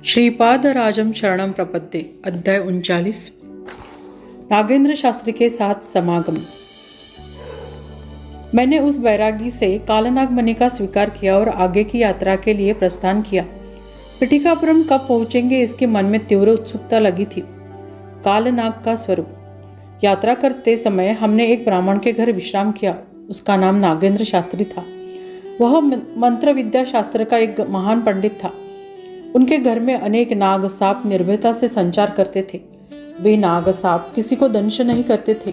श्रीपादराजम शरणम प्रपद्ये। अध्याय 39। नागेंद्र शास्त्री के साथ समागम। मैंने उस बैरागी से कालनाग मणि का स्वीकार किया और आगे की यात्रा के लिए प्रस्थान किया। पिटिकापुरम कब पहुंचेंगे इसके मन में तीव्र उत्सुकता लगी थी। कालनाग का स्वरूप। यात्रा करते समय हमने एक ब्राह्मण के घर विश्राम किया। उसका नाम नागेंद्र शास्त्री था। वह मंत्र विद्या शास्त्र का एक महान पंडित था। उनके घर में अनेक नाग सांप निर्भयता से संचार करते थे। वे नाग सांप किसी को दंश नहीं करते थे।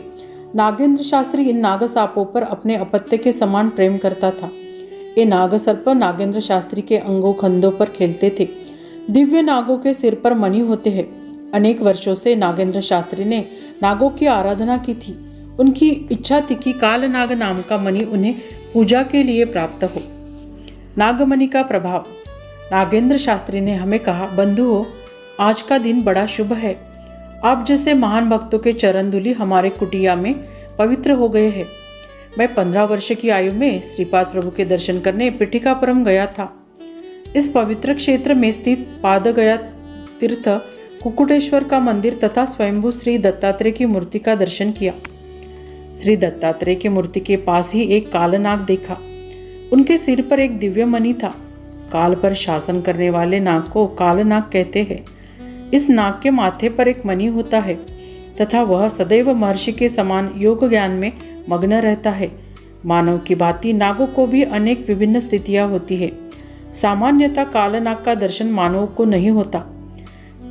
नागेंद्र शास्त्री इन नाग सांपों पर अपने अपत्य के समान प्रेम करता था। ये नाग सर्प नागेंद्र शास्त्री के अंगों खंडों पर खेलते थे। दिव्य नागों के सिर पर मणि होते हैं। अनेक वर्षों से नागेंद्र शास्त्री ने नागों की आराधना की थी। उनकी इच्छा थी कि कालनाग नाम का मणि उन्हें पूजा के लिए प्राप्त हो। नागमणि का प्रभाव। नागेंद्र शास्त्री ने हमें कहा, बंधुओं, आज का दिन बड़ा शुभ है। आप जैसे महान भक्तों के चरण धूलि हमारे कुटिया में पवित्र हो गए हैं। मैं 15 वर्ष की आयु में श्रीपाद प्रभु के दर्शन करने पिटिकापुरम गया था। इस पवित्र क्षेत्र में स्थित पादगया तीर्थ, कुक्कुटेश्वर का मंदिर तथा स्वयंभू श्री दत्तात्रेय की मूर्ति का दर्शन किया। श्री दत्तात्रेय की मूर्ति के पास ही एक कालनाग देखा। उनके सिर पर एक दिव्य मणि था। काल पर शासन करने वाले नाग को कालनाग कहते हैं। इस नाग के माथे पर एक मणि होता है तथा वह सदैव महर्षि के समान योग ज्ञान में मग्न रहता है। मानव की भांति नागों को भी अनेक विभिन्न स्थितियां होती है। सामान्यतः कालनाग का दर्शन मानव को नहीं होता।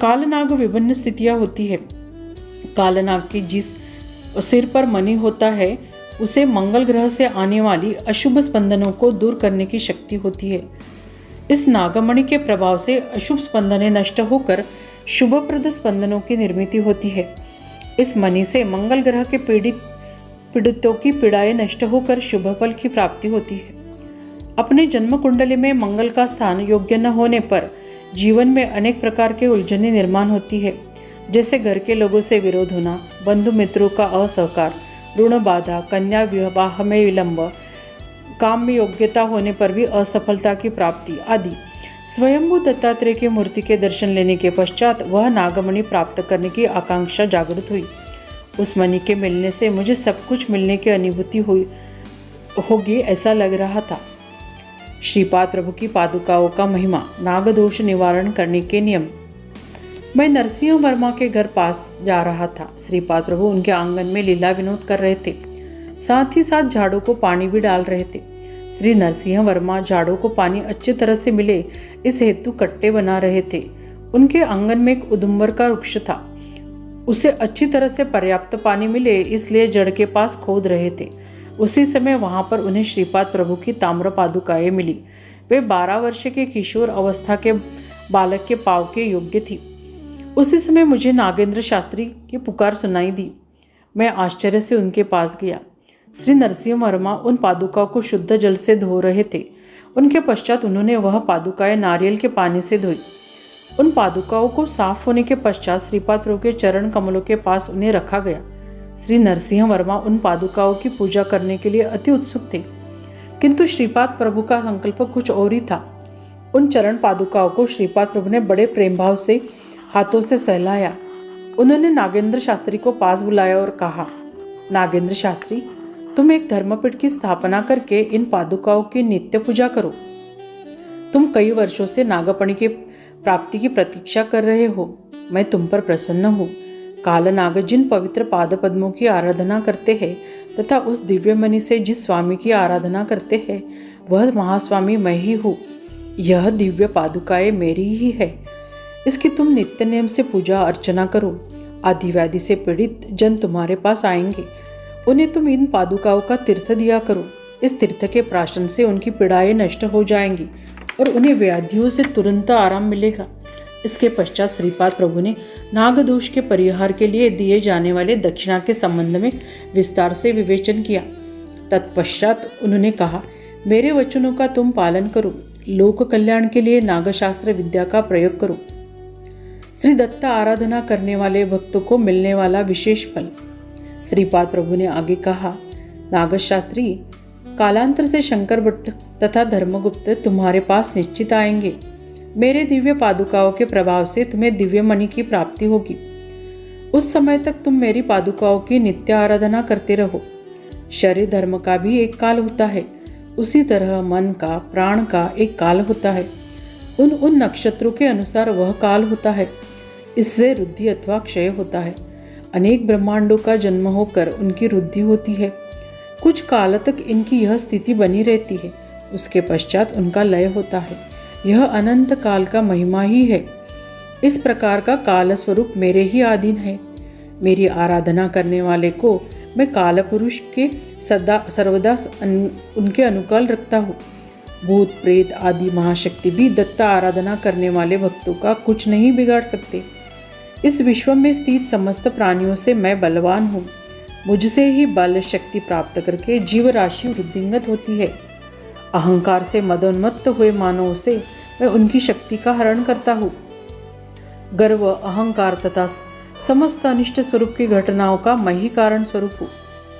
कालनाग विभिन्न स्थितियां होती है। कालनाग की जिस सिर पर मणि होता है उसे मंगल ग्रह से आने वाली अशुभ स्पंदनों को दूर करने की शक्ति होती है। इस नागमणि के प्रभाव से अशुभ स्पंदनें नष्ट होकर शुभप्रद स्पंदनों की निर्मित होती है। इस मणि से मंगल ग्रह के पीड़ितों की पीड़ाएं नष्ट होकर शुभ फल की प्राप्ति होती है। अपने जन्म कुंडली में मंगल का स्थान योग्य न होने पर जीवन में अनेक प्रकार के उलझनें निर्माण होती है, जैसे घर के लोगों से विरोध होना, बंधु मित्रों का असहकार, ऋण बाधा, कन्या विवाह में विलंब, काम में योग्यता होने पर भी असफलता की प्राप्ति आदि। स्वयंभू दत्तात्रेय की मूर्ति के दर्शन लेने के पश्चात वह नागमणि प्राप्त करने की आकांक्षा जागृत हुई। उस मणि के मिलने से मुझे सब कुछ मिलने की अनुभूति होगी ऐसा लग रहा था। श्रीपाद प्रभु की पादुकाओं का महिमा। नागदोष निवारण करने के नियम। मैं नरसिंह वर्मा के घर पास जा रहा था। श्रीपाद प्रभु उनके आंगन में लीला विनोद कर रहे थे, साथ ही साथ झाड़ों को पानी भी डाल रहे थे। श्री नरसिंह वर्मा झाड़ों को पानी अच्छी तरह से मिले इस हेतु कट्टे बना रहे थे। उनके आंगन में एक उदुम्बर का वृक्ष था। उसे अच्छी तरह से पर्याप्त पानी मिले इसलिए जड़ के पास खोद रहे थे। उसी समय वहां पर उन्हें श्रीपाद प्रभु की ताम्र पादुकाएं मिली। वे 12 वर्ष के किशोर अवस्था के बालक के पांव के योग्य थी। उसी समय मुझे नागेंद्र शास्त्री की पुकार सुनाई दी। मैं आश्चर्य से उनके पास गया। श्री नरसिंह वर्मा उन पादुकाओं को शुद्ध जल से धो रहे थे। उनके पश्चात उन्होंने वह पादुकाएं नारियल के पानी से धोई। उन पादुकाओं को साफ होने के पश्चात श्रीपाद प्रभु के चरण कमलों के पास उन्हें रखा गया। श्री नरसिंह वर्मा उन पादुकाओं की पूजा करने के लिए अति उत्सुक थे, किंतु श्रीपाद प्रभु का संकल्प कुछ और ही था। उन चरण पादुकाओं को श्रीपाद प्रभु ने बड़े प्रेम भाव से हाथों से सहलाया। उन्होंने नागेंद्र शास्त्री को पास बुलाया और कहा, नागेंद्र शास्त्री, तुम एक धर्मपीठ की स्थापना करके इन पादुकाओं की नित्य पूजा करो। तुम कई वर्षों से नागमणि की प्राप्ति की प्रतीक्षा कर रहे हो। मैं तुम पर प्रसन्न हूँ। कालनाग जिन पवित्र पाद पद्मों की आराधना करते हैं तथा उस दिव्य मणि से जिस स्वामी की आराधना करते हैं वह महास्वामी मैं ही हूँ। यह दिव्य पादुकाएं मेरी ही है। इसकी तुम नित्य नियम से पूजा अर्चना करो। आदिव्याधि से पीड़ित जन तुम्हारे पास आएंगे। उन्हें तुम इन पादुकाओं का तीर्थ दिया करो। इस तीर्थ के प्राशन से उनकी पीड़ाएं नष्ट हो जाएंगी और उन्हें व्याधियों से तुरंत आराम मिलेगा। इसके पश्चात श्रीपाद प्रभु ने नागदोष के परिहार के लिए दिए जाने वाले दक्षिणा के संबंध में विस्तार से विवेचन किया। तत्पश्चात उन्होंने कहा, मेरे वचनों का तुम पालन करो। लोक कल्याण के लिए नागशास्त्र विद्या का प्रयोग करो। श्री दत्त आराधना करने वाले भक्तों को मिलने वाला विशेष फल। श्रीपाद प्रभु ने आगे कहा, नागशास्त्री, कालांतर से शंकर भट्ट तथा धर्मगुप्त तुम्हारे पास निश्चित आएंगे। मेरे दिव्य पादुकाओं के प्रभाव से तुम्हें दिव्य मणि की प्राप्ति होगी। उस समय तक तुम मेरी पादुकाओं की नित्य आराधना करते रहो। शरीर धर्म का भी एक काल होता है, उसी तरह मन का, प्राण का एक काल होता है। उन नक्षत्रों के अनुसार वह काल होता है। इससे रुद्धि अथवा क्षय होता है। अनेक ब्रह्मांडों का जन्म होकर उनकी रुद्धि होती है। कुछ काल तक इनकी यह स्थिति बनी रहती है, उसके पश्चात उनका लय होता है। यह अनंत काल का महिमा ही है। इस प्रकार का काल स्वरूप मेरे ही अधीन है। मेरी आराधना करने वाले को मैं काल पुरुष के सर्वदा उनके अनुकूल रखता हूँ। भूत प्रेत आदि महाशक्ति भी दत्ता आराधना करने वाले भक्तों का कुछ नहीं बिगाड़ सकते। इस विश्व में स्थित समस्त प्राणियों से मैं बलवान हूँ। मुझसे ही बल शक्ति प्राप्त करके जीव राशि वृद्धिंगत होती है। अहंकार से मदोन्मत्त हुए मानवों से मैं उनकी शक्ति का हरण करता हूँ। गर्व, अहंकार तथा समस्त अनिष्ट स्वरूप की घटनाओं का मैं ही कारण स्वरूप हूँ।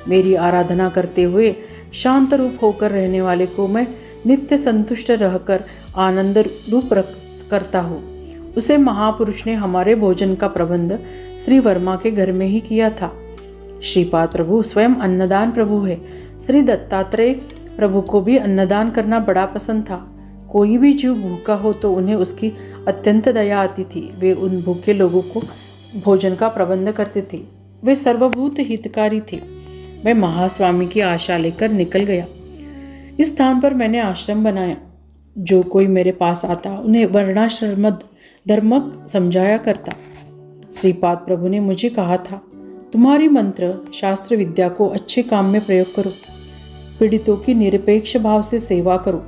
मेरी आराधना करते हुए शांत रूप होकर रहने वाले को मैं नित्य संतुष्ट रहकर आनंद रूप करता हूँ। उसे महापुरुष ने हमारे भोजन का प्रबंध श्री वर्मा के घर में ही किया था। श्रीपाद प्रभु स्वयं अन्नदान प्रभु है। श्री दत्तात्रेय प्रभु को भी अन्नदान करना बड़ा पसंद था। कोई भी जीव भूखा हो तो उन्हें उसकी अत्यंत दया आती थी। वे उन भूखे लोगों को भोजन का प्रबंध करते थे। वे सर्वभूत हितकारी थे। मैं महास्वामी की आशा लेकर निकल गया। इस स्थान पर मैंने आश्रम बनाया। जो कोई मेरे पास आता उन्हें वर्णाश्रम धर्म समझाया करता। श्रीपाद प्रभु ने मुझे कहा था, तुम्हारी मंत्र शास्त्र विद्या को अच्छे काम में प्रयोग करो। पीड़ितों की निरपेक्ष भाव से सेवा करो।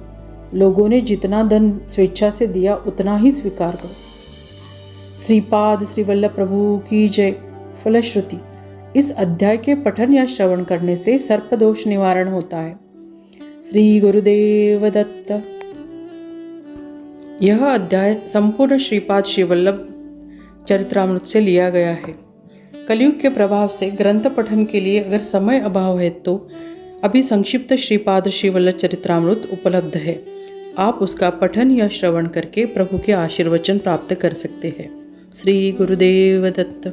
लोगों ने जितना धन स्वेच्छा से दिया उतना ही स्वीकार करो। श्रीपाद श्री वल्लभ प्रभु की जय। फलश्रुति, इस अध्याय के पठन या श्रवण करने से सर्पदोष निवारण होता है। श्री गुरुदेव दत्त। यह अध्याय संपूर्ण श्रीपाद श्री वल्लभ चरित्रामृत से लिया गया है। कलयुग के प्रभाव से ग्रंथ पठन के लिए अगर समय अभाव है तो अभी संक्षिप्त श्रीपाद श्री वल्लभ चरित्रामृत उपलब्ध है। आप उसका पठन या श्रवण करके प्रभु के आशीर्वचन प्राप्त कर सकते हैं। श्री गुरुदेव दत्त।